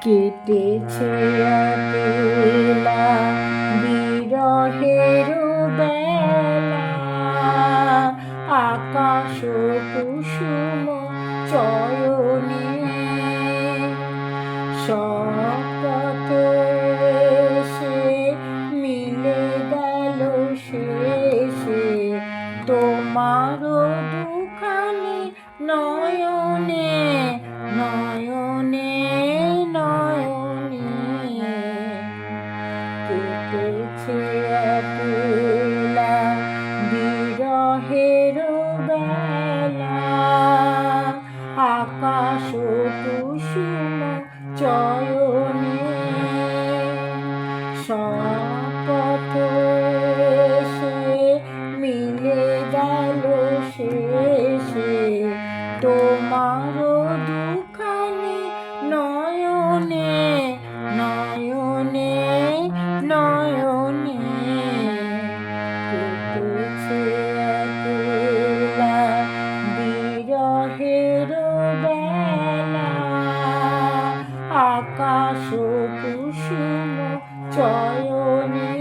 কেটেছে একলা বিরহের বেলা, আকাশ কুসুম চয়নে শপথ এসে মিলে গেল শেষে তোমার দুখানি নয়নে নয়নে নয়নে। কেটেছে একলা বিরহের বেলা, আকাশ কুসুম চয়নে শপথ এসে মিলে গেল শেষে তোমার দুখানি নয়নে নয়নে নয়নে। কেটেছে একলা বিরহের বেলা, আকাশ কুসুম চয়নে।